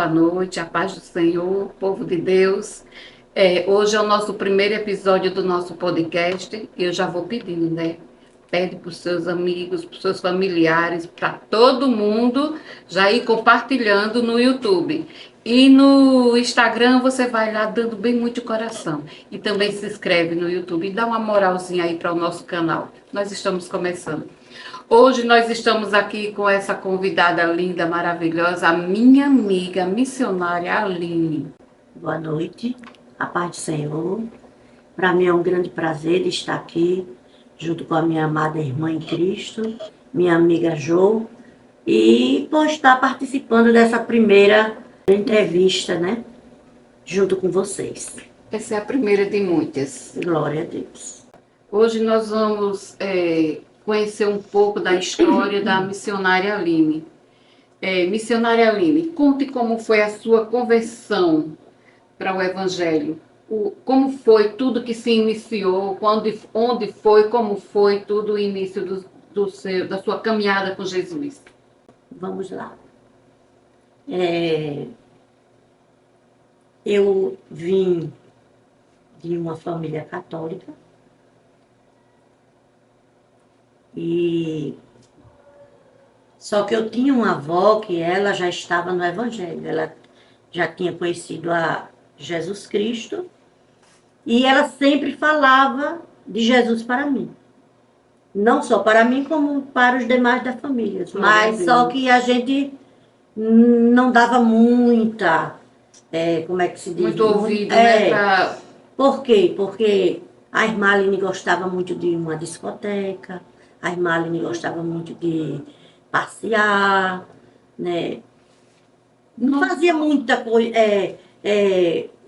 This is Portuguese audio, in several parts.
noite, a paz do Senhor, povo de Deus. Hoje é o nosso primeiro episódio do nosso podcast e eu já vou pedindo, né? Pede para os seus amigos, para os seus familiares, para todo mundo já ir compartilhando no YouTube. E no Instagram você vai lá dando bem muito coração. E também se inscreve no YouTube e dá uma moralzinha aí para o nosso canal. Nós estamos começando. Hoje nós estamos aqui com essa convidada linda, maravilhosa, a minha amiga missionária Aline. Boa noite, a paz do Senhor. Para mim é um grande prazer estar aqui, junto com a minha amada irmã em Cristo, minha amiga Jo, e por estar participando dessa primeira entrevista, né? Junto com vocês. Essa é a primeira de muitas. Glória a Deus. Hoje nós vamos conhecer um pouco da história da missionária Aline. Missionária Aline, conte como foi a sua conversão para o Evangelho. Como foi tudo que se iniciou, onde foi, como foi tudo o início da sua caminhada com Jesus. Vamos lá. Eu vim de uma família católica só que eu tinha uma avó que ela já estava no Evangelho, ela já tinha conhecido a Jesus Cristo e ela sempre falava de Jesus para mim. Não só para mim, como para os demais da família. Mas só que a gente não dava muita, como é que se diz? Muito ouvido, né? Por quê? Porque a irmã Aline gostava muito de uma discoteca, a irmã Aline gostava muito de passear, né? Não fazia muita coisa,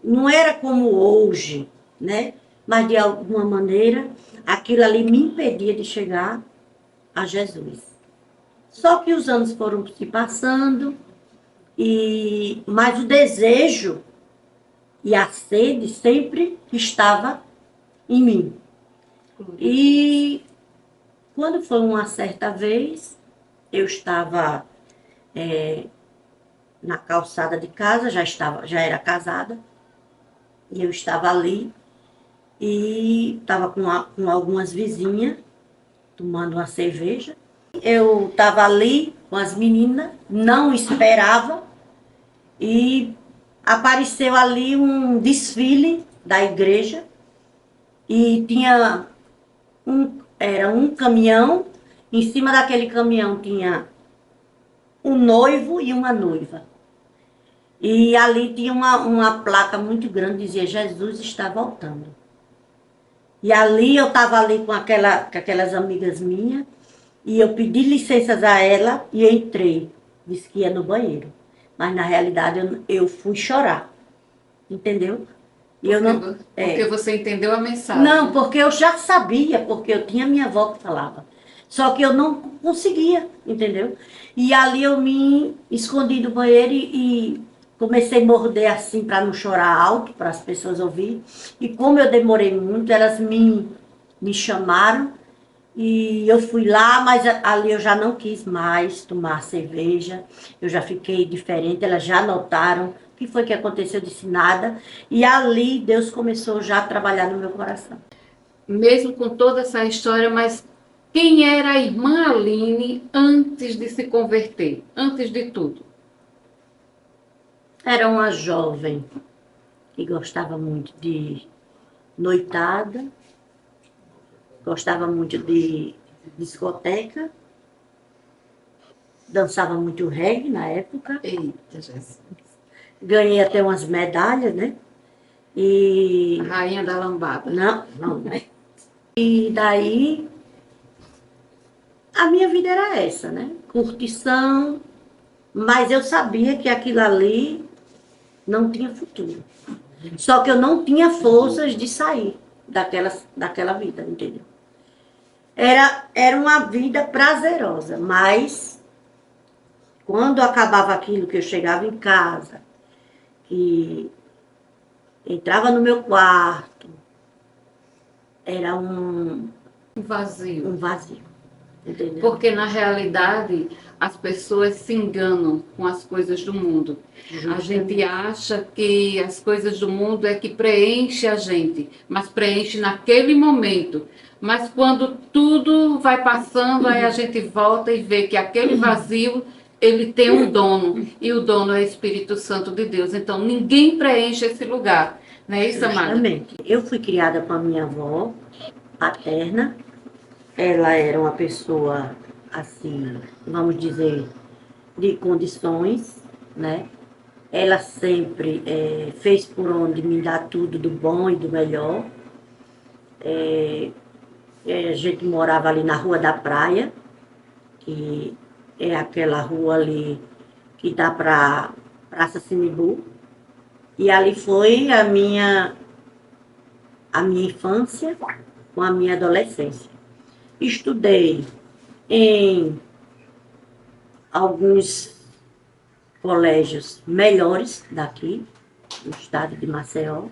não era como hoje, né? Mas de alguma maneira aquilo ali me impedia de chegar a Jesus. Só que os anos foram se passando, mas o desejo e a sede sempre estava em mim. E quando foi uma certa vez, eu estava na calçada de casa, já era casada, e eu estava ali e estava com algumas vizinhas tomando uma cerveja. Eu estava ali com as meninas, não esperava, e apareceu ali um desfile da igreja e era um caminhão, em cima daquele caminhão tinha um noivo e uma noiva. E ali tinha uma placa muito grande, dizia Jesus está voltando. E ali eu estava ali com aquelas amigas minhas, e eu pedi licenças a ela e entrei. Disse que ia no banheiro. Mas na realidade eu fui chorar. Entendeu? Porque você entendeu a mensagem. Não, porque eu já sabia, porque eu tinha minha avó que falava. Só que eu não conseguia, entendeu? E ali eu me escondi do banheiro e comecei a morder assim para não chorar alto, para as pessoas ouvirem. E como eu demorei muito, elas me chamaram e eu fui lá, mas ali eu já não quis mais tomar cerveja. Eu já fiquei diferente, elas já notaram o que foi que aconteceu, eu disse nada. E ali Deus começou já a trabalhar no meu coração. Mesmo com toda essa história, mas quem era a irmã Aline antes de se converter? Antes de tudo? Era uma jovem que gostava muito de noitada, gostava muito de discoteca, dançava muito reggae na época. Eita, Jesus. Ganhei até umas medalhas, né? Rainha da lambada. Não, né? E daí, a minha vida era essa, né? Curtição, mas eu sabia que aquilo ali não tinha futuro. Só que eu não tinha forças de sair daquela vida, entendeu? Era uma vida prazerosa, mas quando acabava aquilo, que eu chegava em casa, que entrava no meu quarto, era um vazio. Um vazio. entendeu? Porque na realidade as pessoas se enganam com as coisas do mundo. A gente acha que as coisas do mundo é que preenche a gente, mas preenche naquele momento. Mas quando tudo vai passando, aí a gente volta e vê que aquele vazio ele tem um dono, e o dono é o Espírito Santo de Deus. Então ninguém preenche esse lugar. Não é isso, Amada? Justamente. Eu fui criada com a minha avó paterna. Ela era uma pessoa, assim, vamos dizer, de condições, né? Ela sempre fez por onde me dar tudo do bom e do melhor. A gente morava ali na Rua da Praia, que é aquela rua ali que dá para Praça Sinibu. E ali foi a minha infância com a minha adolescência. Estudei em alguns colégios melhores daqui, do estado de Maceió.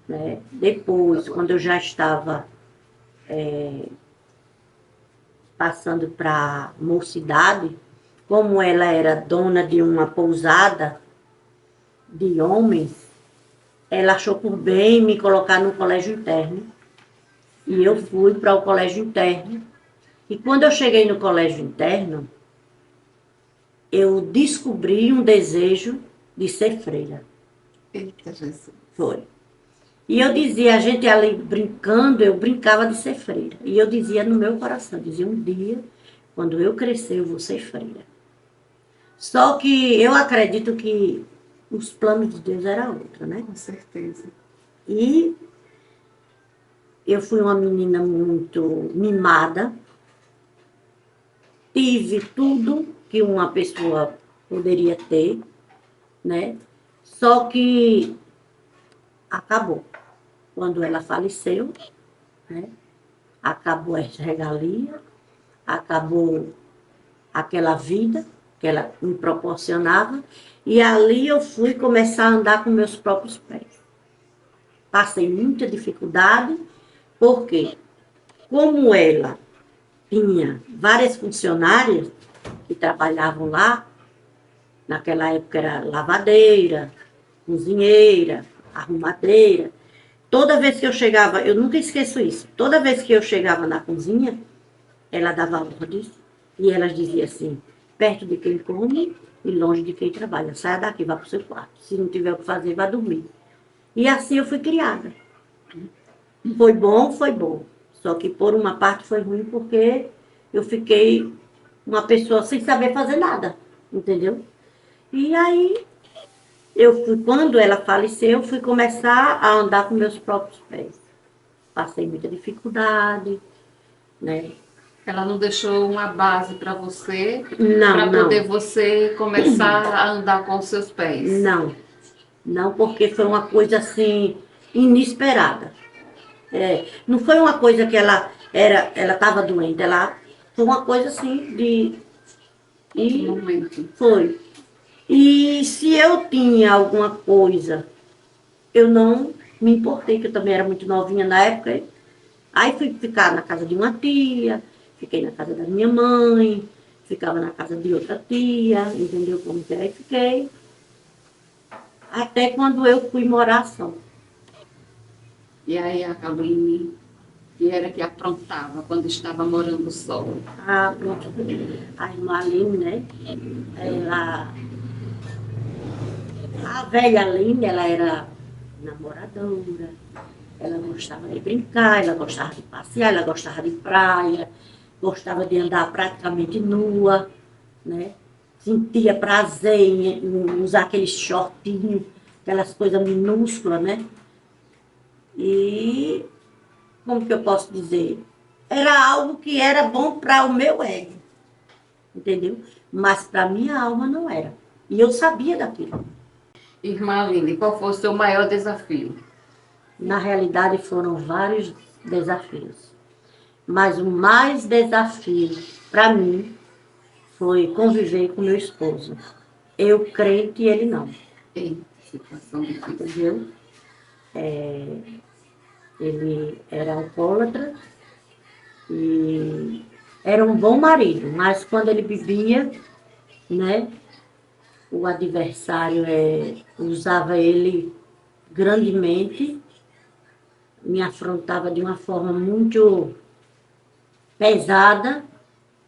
Né? Depois, quando eu já estava passando para mocidade, como ela era dona de uma pousada de homens, ela achou por bem me colocar no colégio interno. E eu fui para o colégio interno. E quando eu cheguei no colégio interno, eu descobri um desejo de ser freira. Eita, Jesus. Foi. E eu dizia, a gente ali brincando, eu brincava de ser freira. E eu dizia no meu coração, dizia, um dia, quando eu crescer, eu vou ser freira. Só que eu acredito que os planos de Deus eram outros, né? Com certeza. E eu fui uma menina muito mimada, tive tudo que uma pessoa poderia ter, né? Só que acabou. Quando ela faleceu, né? Acabou as regalias, acabou aquela vida que ela me proporcionava, e ali eu fui começar a andar com meus próprios pés. Passei muita dificuldade, porque como ela tinha várias funcionárias que trabalhavam lá, naquela época era lavadeira, cozinheira, arrumadeira. Toda vez que eu chegava, eu nunca esqueço isso, toda vez que eu chegava na cozinha, ela dava ordens e elas diziam assim, perto de quem come e longe de quem trabalha. Saia daqui, vá para o seu quarto. Se não tiver o que fazer, vá dormir. E assim eu fui criada. Foi bom, foi bom. Só que por uma parte foi ruim porque eu fiquei uma pessoa sem saber fazer nada, entendeu? E aí eu fui, quando ela faleceu, eu fui começar a andar com meus próprios pés. Passei muita dificuldade, né? Ela não deixou uma base para você, Não, para poder não, você começar a andar com os seus pés. não. Não, porque foi uma coisa assim, inesperada. Não foi uma coisa que ela estava doente, ela foi uma coisa assim de. Um E momento. foi. E se eu tinha alguma coisa, eu não me importei, que eu também era muito novinha na época. Aí fui ficar na casa de uma tia, fiquei na casa da minha mãe, ficava na casa de outra tia, entendeu como que é? Aí fiquei. Até quando eu fui morar só. E aí a Caroline, que era que aprontava quando estava morando só. Ah, pronto. A irmã Aline, né? Ela, a velha Aline, ela era namoradora, ela gostava de brincar, ela gostava de passear, ela gostava de praia, gostava de andar praticamente nua, né? Sentia prazer em usar aqueles shortinhos, aquelas coisas minúsculas, né? E, como que eu posso dizer? Era algo que era bom para o meu ego, entendeu? Mas para minha alma não era. E eu sabia daquilo. Irmã Aline, qual foi o seu maior desafio? Na realidade, foram vários desafios. Mas o mais desafio para mim foi conviver com meu esposo. Eu crente e ele não, Ei, situação difícil. entendeu? Ele era alcoólatra e era um bom marido, mas quando ele bebia, né, o adversário usava ele grandemente, me afrontava de uma forma muito pesada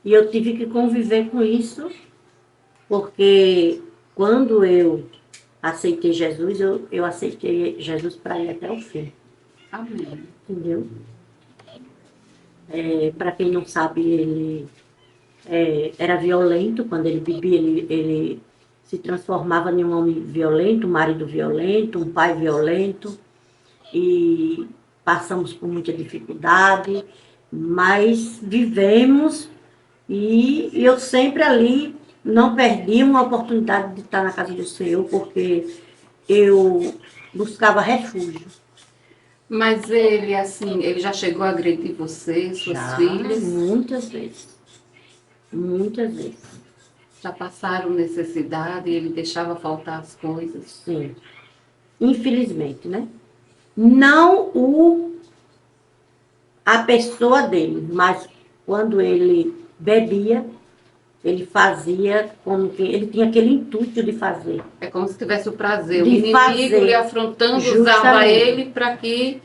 e eu tive que conviver com isso, porque quando eu aceitei Jesus, eu aceitei Jesus para ir até o fim. Amém. Entendeu? Para quem não sabe, ele era violento. Quando ele bebia, ele se transformava em um homem violento, um marido violento, um pai violento. E passamos por muita dificuldade, mas vivemos e eu sempre ali não perdi uma oportunidade de estar na casa do Senhor, porque eu buscava refúgio. Mas ele, assim, ele já chegou a agredir você, suas filhas? Muitas vezes. Muitas vezes. Já passaram necessidade e ele deixava faltar as coisas? Sim. Infelizmente, né? Não a pessoa dele, mas quando ele bebia, ele fazia como que ele tinha aquele intuito de fazer. É como se tivesse o prazer. O De inimigo fazer. lhe afrontando, Justamente. usava ele para que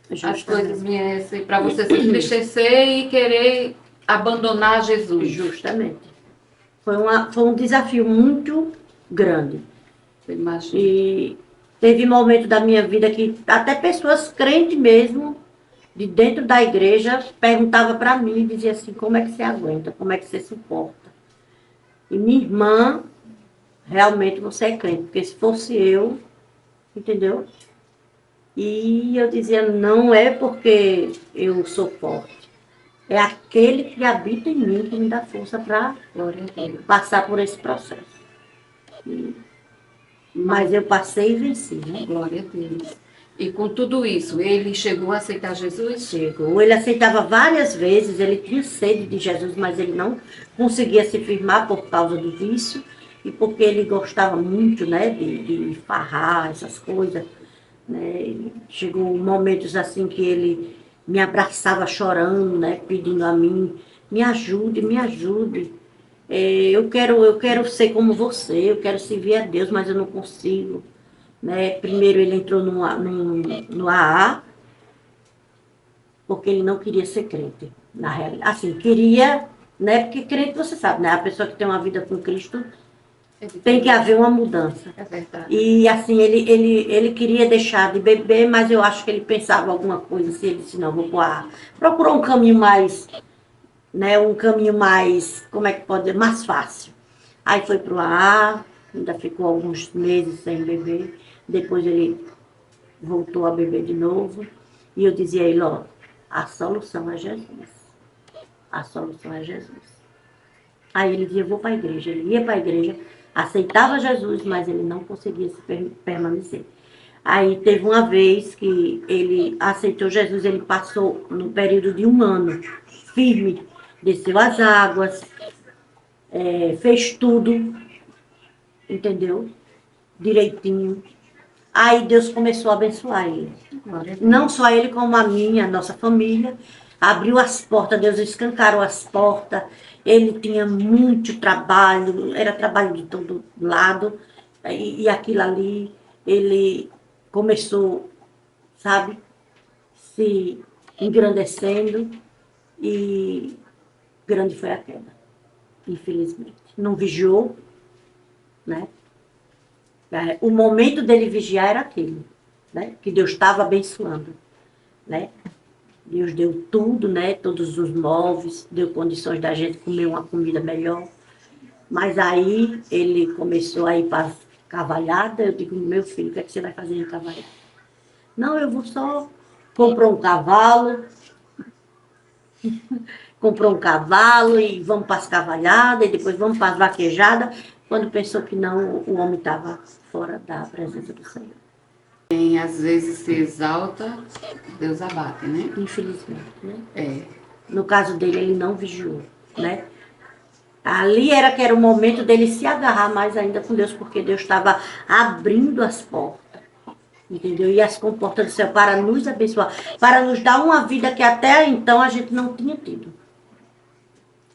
Justamente. as coisas viessem, para você se entristecer e querer abandonar Jesus. Justamente. Foi um desafio muito grande. Eu imagino. E teve momentos da minha vida que até pessoas crentes mesmo, de dentro da igreja, perguntava para mim e dizia assim, como é que você aguenta, como é que você suporta? E minha irmã, realmente você é crente, porque se fosse eu, entendeu? E eu dizia, não é porque eu sou forte, é aquele que habita em mim que me dá força para passar por esse processo. Mas eu passei e venci, né? Glória a Deus. E com tudo isso, ele chegou a aceitar Jesus? Chegou. Ele aceitava várias vezes, ele tinha sede de Jesus, mas ele não conseguia se firmar por causa do vício e porque ele gostava muito, né, de farrar, essas coisas. Né? Chegou momentos assim que ele me abraçava chorando, né, pedindo a mim, me ajude, me ajude. Eu quero ser como você, eu quero servir a Deus, mas eu não consigo. Né? Primeiro ele entrou no AA, porque ele não queria ser crente, na realidade. Assim, queria, né? Porque crente, você sabe, né? A pessoa que tem uma vida com Cristo, tem que haver uma mudança. É verdade. E assim, ele queria deixar de beber, mas eu acho que ele pensava alguma coisa assim, ele disse, não, vou procurar um caminho mais, né? Um caminho mais, como é que pode dizer, mais fácil. Aí foi pro AA, ainda ficou alguns meses sem beber, depois ele voltou a beber de novo, e eu dizia a ele, ó, a solução é Jesus. A solução é Jesus. Aí ele dizia, vou para a igreja. Ele ia para a igreja, aceitava Jesus, mas ele não conseguia se permanecer. Aí teve uma vez que ele aceitou Jesus, ele passou no período de 1 ano, firme, desceu as águas, fez tudo, entendeu? Direitinho. Aí Deus começou a abençoar ele. Não só ele, como a minha, a nossa família. Abriu as portas, Deus escancarou as portas. Ele tinha muito trabalho, era trabalho de todo lado. E aquilo ali, ele começou, sabe, se engrandecendo. E grande foi a queda, infelizmente. Não vigiou, né? O momento dele vigiar era aquele, né? Que Deus estava abençoando, né? Deus deu tudo, né? Todos os móveis, deu condições da gente comer uma comida melhor. Mas aí ele começou a ir para cavalhada. Eu digo, meu filho, o que é que você vai fazer em cavalhada? Não, eu vou só comprar um cavalo. Comprou um cavalo e vamos para as cavalhadas, e depois vamos para as vaquejadas. Quando pensou que não, o homem estava fora da presença do Senhor. Quem às vezes se exalta, Deus abate, né? Infelizmente, né? É. No caso dele, ele não vigiou, né? Ali era o momento dele se agarrar mais ainda com Deus, porque Deus estava abrindo as portas, entendeu? E as comportas do céu para nos abençoar, para nos dar uma vida que até então a gente não tinha tido.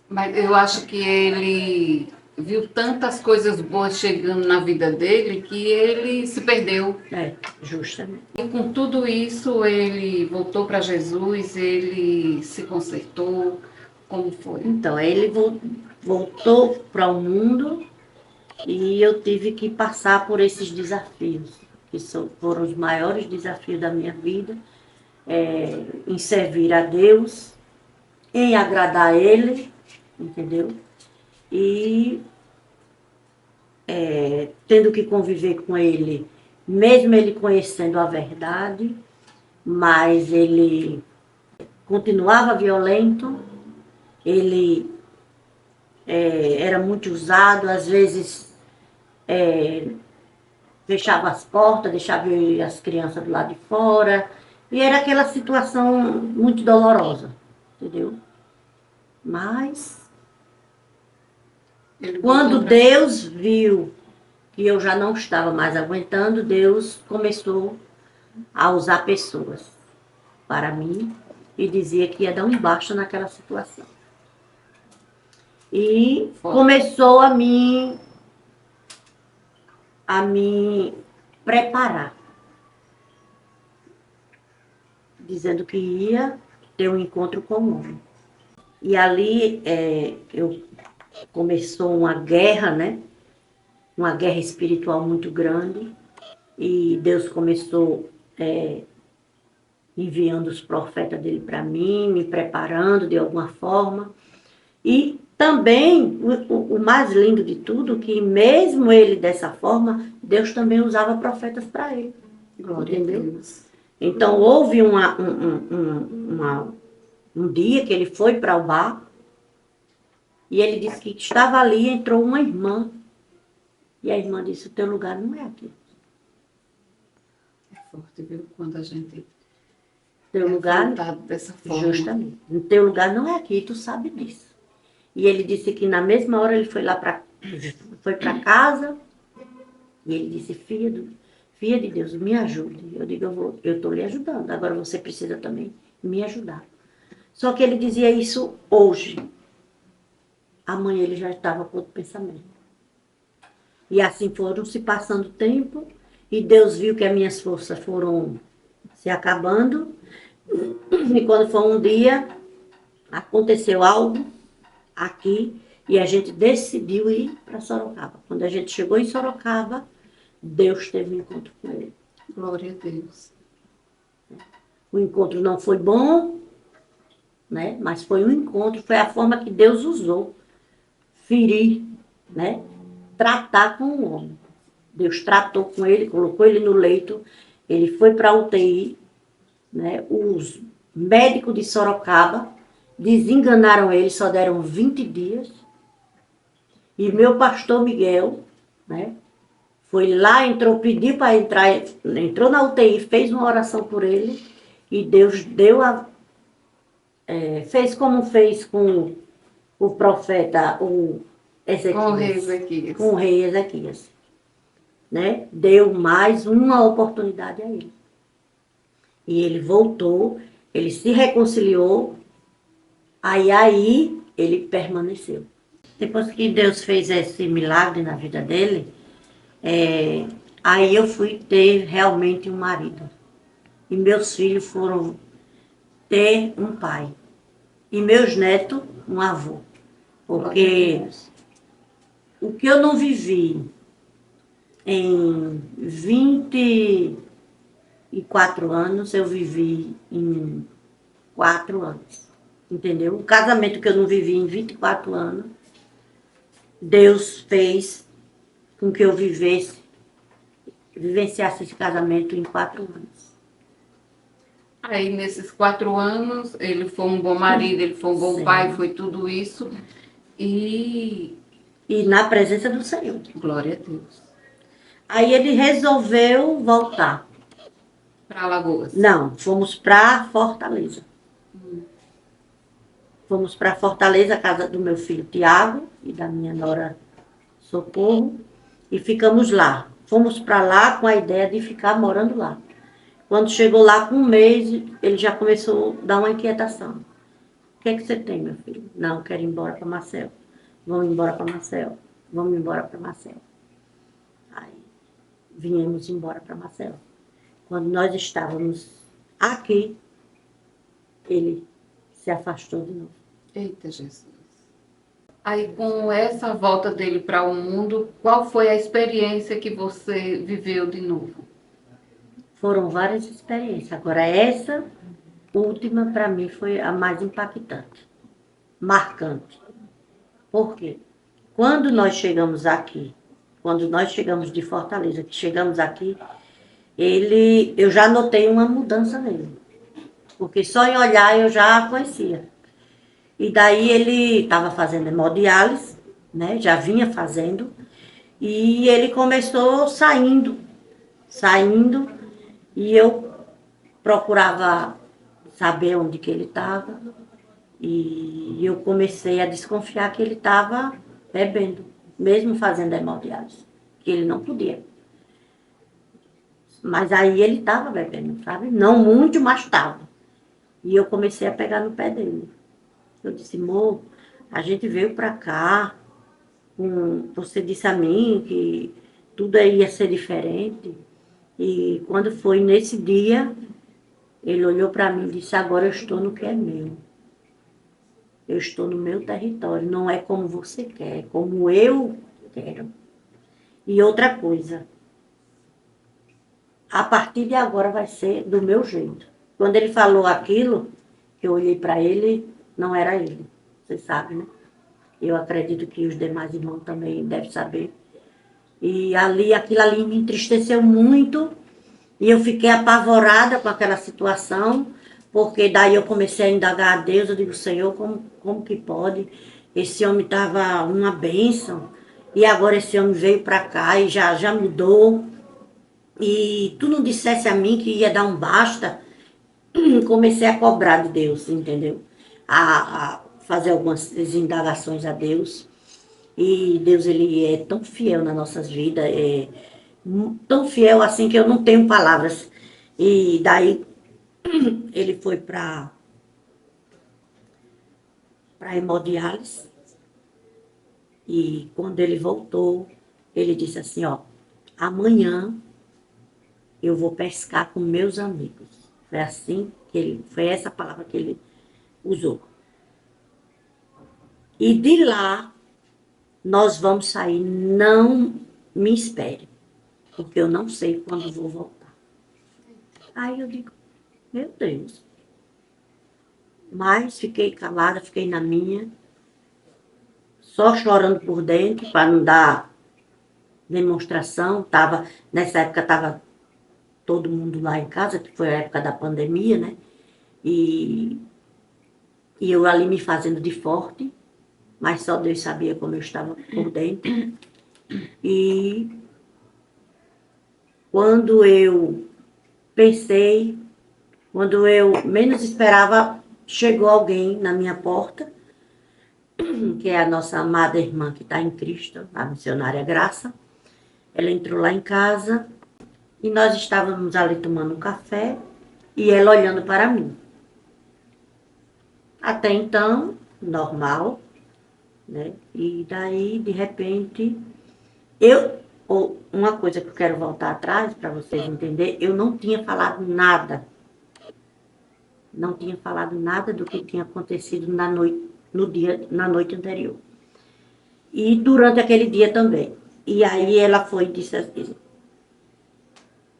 Mas eu acho que ele viu tantas coisas boas chegando na vida dele que ele se perdeu. É, justamente. E com tudo isso, ele voltou para Jesus, ele se consertou. Como foi? Então, aí ele voltou para o mundo e eu tive que passar por esses desafios, que foram os maiores desafios da minha vida, em servir a Deus, em agradar a Ele, entendeu? E tendo que conviver com Ele, mesmo ele conhecendo a verdade, mas ele continuava violento, ele era muito usado, às vezes fechava as portas, deixava eu e as crianças do lado de fora, e era aquela situação muito dolorosa, entendeu? Mas Ele quando voltou pra... Deus viu que eu já não estava mais aguentando, Deus começou a usar pessoas para mim e dizia que ia dar um basta naquela situação. E começou a me preparar, dizendo que ia ter um encontro com o homem. E ali começou uma guerra, né? Uma guerra espiritual muito grande. E Deus começou enviando os profetas dele para mim, me preparando de alguma forma. E também, o mais lindo de tudo, que mesmo ele dessa forma, Deus também usava profetas para ele. Glória entendeu? a Deus. Então, houve um dia que ele foi para o bar e ele disse que estava ali e entrou uma irmã. E a irmã disse, o teu lugar não é aqui. É forte, viu? Quando a gente Teu lugar, dessa forma. justamente, o teu lugar não é aqui, tu sabe disso. E ele disse que na mesma hora ele foi lá foi para casa e ele disse, filha de Deus, me ajude. Eu digo, eu estou lhe ajudando, agora você precisa também me ajudar. Só que ele dizia isso hoje. Amanhã ele já estava com outro pensamento. E assim foram se passando o tempo, e Deus viu que as minhas forças foram se acabando, e quando foi um dia, aconteceu algo aqui, e a gente decidiu ir para Sorocaba. Quando a gente chegou em Sorocaba, Deus teve um encontro com ele. Glória a Deus. O encontro não foi bom, né? Mas foi um encontro, foi a forma que Deus usou. Ferir, né? Tratar com o homem. Deus tratou com ele, colocou ele no leito, ele foi para a UTI, né? Os médicos de Sorocaba desenganaram ele, só deram 20 dias. E meu pastor Miguel, né? Foi lá, pediu para entrar, entrou na UTI, fez uma oração por ele, e Deus deu fez como fez com o profeta, o Ezequias. Com o rei Ezequias. Com o rei Ezequias. Né? Deu mais uma oportunidade a ele. E ele voltou, ele se reconciliou, aí ele permaneceu. Depois que Deus fez esse milagre na vida dele, aí eu fui ter realmente um marido. E meus filhos foram ter um pai. E meus netos, um avô. Porque o que eu não vivi em 24 anos, eu vivi em 4 anos. Entendeu? O casamento que eu não vivi em 24 anos, Deus fez com que eu vivenciasse esse casamento em 4 anos. Aí, nesses 4 anos, ele foi um bom marido, ele foi um bom pai, foi tudo isso. E na presença do Senhor. Glória a Deus. Aí ele resolveu voltar. Para Alagoas? Não, fomos para Fortaleza. Fomos para Fortaleza, a casa do meu filho Tiago e da minha nora Socorro, e ficamos lá. Fomos para lá com a ideia de ficar morando lá. Quando chegou lá com um mês, ele já começou a dar uma inquietação. que é que você tem, meu filho? Não, quero ir embora para Maceió. Vamos embora para Maceió. Vamos embora para Maceió. Aí viemos embora para Maceió. Quando nós estávamos aqui, ele se afastou de novo. Eita, Jesus. Aí, com essa volta dele para o mundo, qual foi a experiência que você viveu de novo? Foram várias experiências. Agora, essa última, para mim, foi a mais impactante, marcante. Por quê? Quando nós chegamos aqui, quando nós chegamos de Fortaleza, que chegamos aqui, eu já notei uma mudança nele. Porque só em olhar eu já conhecia. E daí ele estava fazendo hemodiálise, né? Já vinha fazendo. E ele começou saindo, e eu procurava saber onde que ele estava. E eu comecei a desconfiar que ele estava bebendo, mesmo fazendo hemodiálise, que ele não podia. Mas aí ele estava bebendo, sabe? Não muito, mas estava. E eu comecei a pegar no pé dele. Eu disse, amor, a gente veio para cá, você disse a mim que tudo ia ser diferente. E quando foi nesse dia, ele olhou para mim e disse, agora eu estou no que é meu. Eu estou no meu território, não é como você quer, é como eu quero. E outra coisa, a partir de agora vai ser do meu jeito. Quando ele falou aquilo, eu olhei para ele, não era ele. Você sabe, né? Eu acredito que os demais irmãos também devem saber. E aquilo ali me entristeceu muito. E eu fiquei apavorada com aquela situação, porque daí eu comecei a indagar a Deus. Eu digo, Senhor, como que pode? Esse homem estava uma bênção, e agora esse homem veio para cá e já mudou. E tu não dissesse a mim que ia dar um basta. Comecei a cobrar de Deus, entendeu? A fazer algumas indagações a Deus. E Deus, ele é tão fiel nas nossas vidas, tão fiel assim que eu não tenho palavras. E daí ele foi para hemodiálise. E quando ele voltou, ele disse assim, ó, amanhã eu vou pescar com meus amigos. Foi assim foi essa palavra que ele usou. E de lá nós vamos sair, não me espere, porque eu não sei quando vou voltar. Aí eu digo, meu Deus. Mas fiquei calada, fiquei na minha, só chorando por dentro, para não dar demonstração. Nessa época estava todo mundo lá em casa, que foi a época da pandemia, né? E eu ali me fazendo de forte, mas só Deus sabia como eu estava por dentro. E quando eu pensei, quando eu menos esperava, chegou alguém na minha porta, que é a nossa amada irmã que está em Cristo, a missionária Graça. Ela entrou lá em casa e nós estávamos ali tomando um café e ela olhando para mim. Até então, normal, né? E daí, de repente, uma coisa que eu quero voltar atrás para vocês entenderem, eu não tinha falado nada. Não tinha falado nada do que tinha acontecido na noite anterior. E durante aquele dia também. E aí ela foi e disse assim,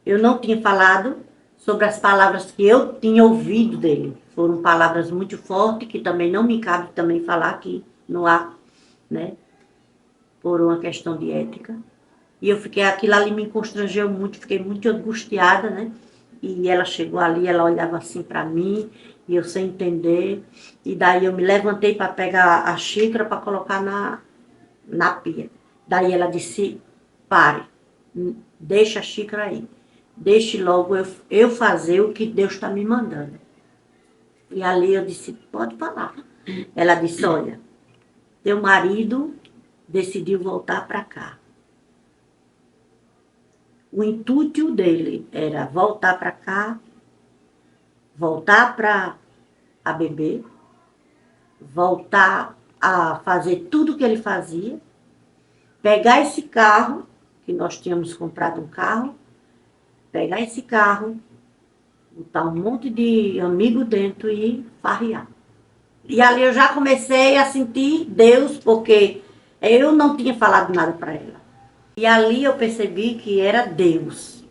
eu não tinha falado sobre as palavras que eu tinha ouvido dele. Foram palavras muito fortes, que também não me cabe também falar aqui no ar, né? Por uma questão de ética. E aquilo ali me constrangeu muito, fiquei muito angustiada, né? E ela chegou ali, ela olhava assim para mim, e eu sem entender. E daí eu me levantei para pegar a xícara para colocar na pia. Daí ela disse, pare, deixa a xícara aí. Deixe logo eu fazer o que Deus está me mandando. E ali eu disse, pode falar. Ela disse, olha, teu marido decidiu voltar para cá. O intuito dele era voltar para cá, voltar para a bebê, voltar a fazer tudo o que ele fazia, pegar esse carro, que nós tínhamos comprado um carro, pegar esse carro, botar um monte de amigo dentro e farrear. E ali eu já comecei a sentir Deus, porque eu não tinha falado nada para ela. E ali eu percebi que era Deus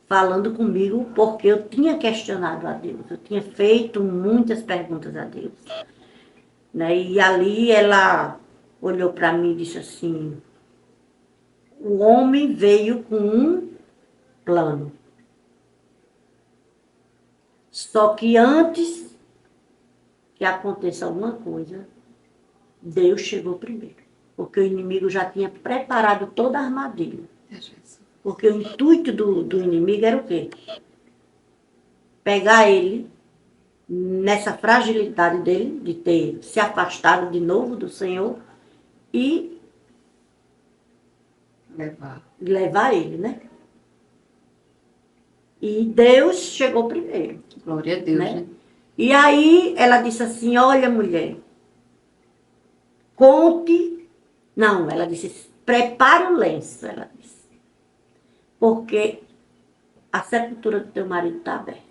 falando comigo, porque eu tinha questionado a Deus, eu tinha feito muitas perguntas a Deus. Né? E ali ela olhou para mim e disse assim, o homem veio com um plano. Só que antes que aconteça alguma coisa, Deus chegou primeiro. Porque o inimigo já tinha preparado toda a armadilha. Porque o intuito do inimigo era o quê? Pegar ele nessa fragilidade dele, de ter se afastado de novo do Senhor e levar ele, né? E Deus chegou primeiro. Glória a Deus, né? E aí ela disse assim, olha mulher, conte... Não, ela disse, prepara o lenço, ela disse. Porque a sepultura do teu marido está aberta.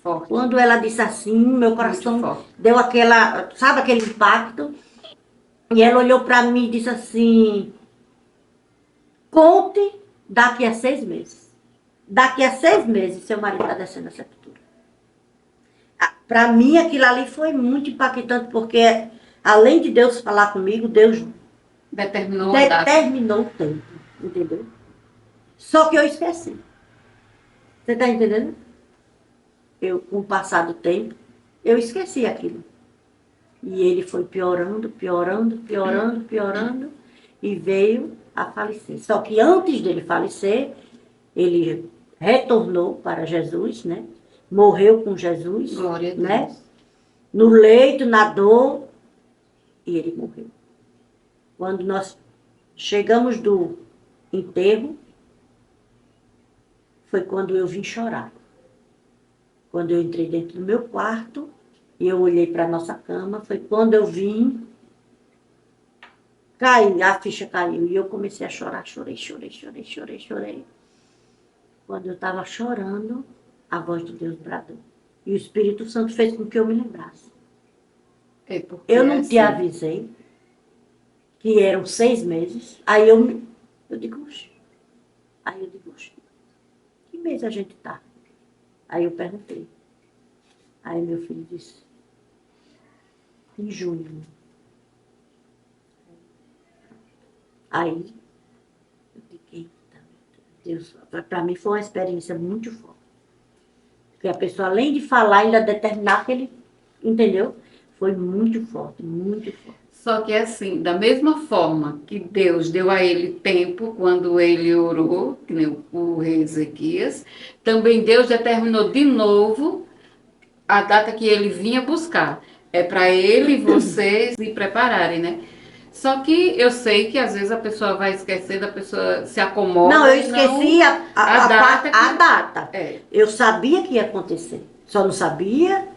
Forte. Quando ela disse assim, meu coração deu aquela, sabe aquele impacto? E ela olhou para mim e disse assim, conte daqui a 6 meses. Daqui a 6 meses seu marido está descendo a sepultura. Para mim aquilo ali foi muito impactante, porque além de Deus falar comigo, Deus determinou o tempo, entendeu? Só que eu esqueci. Você está entendendo? Com o passar do tempo, eu esqueci aquilo. E ele foi piorando, piorando, piorando, piorando, e veio a falecer. Só que antes dele falecer, ele retornou para Jesus, né? Morreu com Jesus, glória a Deus, né? No leito, na dor, e ele morreu. Quando nós chegamos do enterro, foi quando eu vim chorar. Quando eu entrei dentro do meu quarto e eu olhei para a nossa cama, foi quando eu vim cair, a ficha caiu. E eu comecei a chorar, chorei. Quando eu estava chorando, a voz de Deus bradou. E o Espírito Santo fez com que eu me lembrasse. Eu não te avisei que eram 6 meses. Aí eu digo, oxe. Que mês a gente está? Aí eu perguntei. Aí meu filho disse, em junho. Aí eu digo, eita, Deus, para mim foi uma experiência muito forte. Porque a pessoa, além de falar, ainda determinar que ele, entendeu? Foi muito forte, muito forte. Só que assim, da mesma forma que Deus deu a ele tempo quando ele orou, que nem o rei Ezequias, também Deus determinou de novo a data que ele vinha buscar. É para ele e você se prepararem, né? Só que eu sei que às vezes a pessoa vai esquecendo, a pessoa se acomoda. Não, eu esqueci a data. É. Eu sabia que ia acontecer. Só não sabia,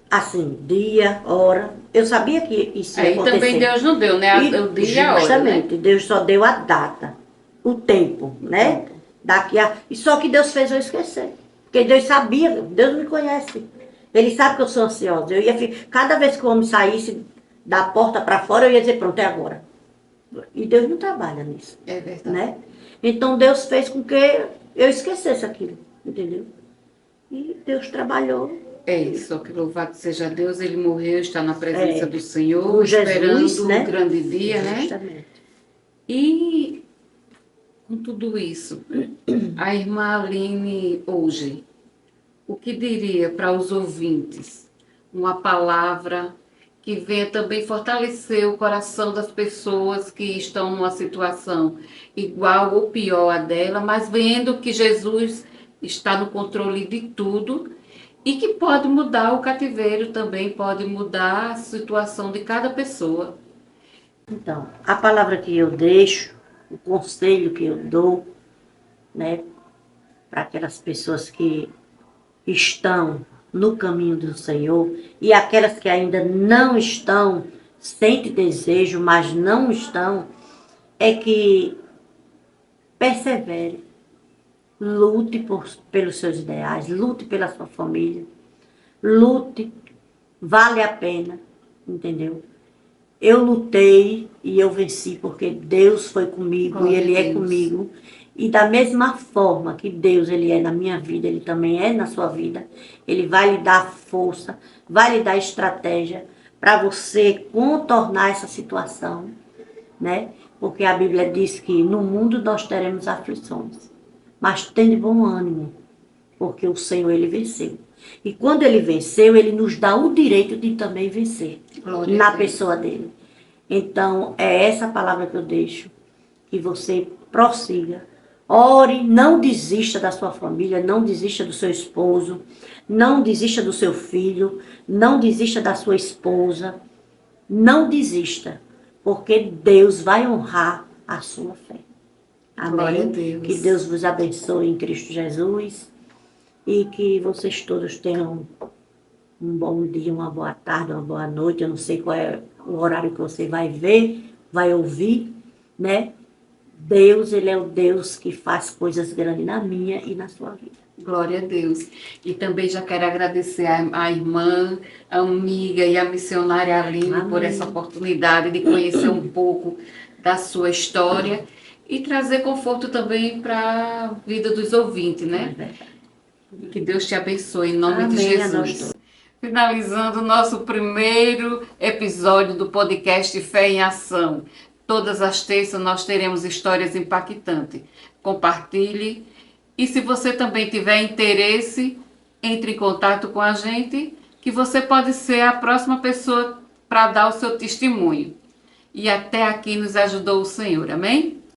assim, dia, hora. Eu sabia que isso ia acontecer. E também Deus não deu, né? O dia e a hora. Justamente, né? Deus só deu a data, o tempo, né? E só que Deus fez eu esquecer. Porque Deus sabia, Deus me conhece. Ele sabe que eu sou ansiosa. Cada vez que o homem saísse da porta para fora, eu ia dizer, pronto, é agora. E Deus não trabalha nisso. É verdade. Né? Então Deus fez com que eu esquecesse aquilo, entendeu? E Deus trabalhou. É isso, que louvado seja Deus, ele morreu, está na presença do Senhor, com Jesus, esperando né? um grande dia, Justamente. né? E com tudo isso, a irmã Aline hoje, o que diria para os ouvintes? Uma palavra que venha também fortalecer o coração das pessoas que estão numa situação igual ou pior a dela, mas vendo que Jesus está no controle de tudo e que pode mudar o cativeiro também, pode mudar a situação de cada pessoa. Então, a palavra que eu deixo, o conselho que eu dou, né, para aquelas pessoas que estão no caminho do Senhor, e aquelas que ainda não estão, sentem desejo, mas não estão, é que persevere, lute pelos seus ideais, lute pela sua família, lute, vale a pena, entendeu? Eu lutei e eu venci porque Deus foi comigo e Ele é comigo. E da mesma forma que Deus ele é na minha vida, Ele também é na sua vida. Ele vai lhe dar força, vai lhe dar estratégia para você contornar essa situação, né? Porque a Bíblia diz que no mundo nós teremos aflições, mas tem de bom ânimo, porque o Senhor ele venceu. E quando ele venceu, ele nos dá o direito de também vencer na pessoa dele. Então, é essa palavra que eu deixo, que você prossiga. Ore, não desista da sua família, não desista do seu esposo, não desista do seu filho, não desista da sua esposa, não desista, porque Deus vai honrar a sua fé. Amém? Glória a Deus. Que Deus vos abençoe em Cristo Jesus e que vocês todos tenham um bom dia, uma boa tarde, uma boa noite. Eu não sei qual é o horário que você vai ver, vai ouvir, né? Deus, ele é o Deus que faz coisas grandes na minha e na sua vida. Glória a Deus. E também já quero agradecer a irmã, a amiga e a missionária Aline Amém. por essa oportunidade de conhecer um pouco da sua história e trazer conforto também para a vida dos ouvintes, né? Que Deus te abençoe, em nome de Jesus. Finalizando o nosso primeiro episódio do podcast Fé em Ação. Todas as terças nós teremos histórias impactantes. Compartilhe. E se você também tiver interesse, entre em contato com a gente, que você pode ser a próxima pessoa para dar o seu testemunho. E até aqui nos ajudou o Senhor. Amém?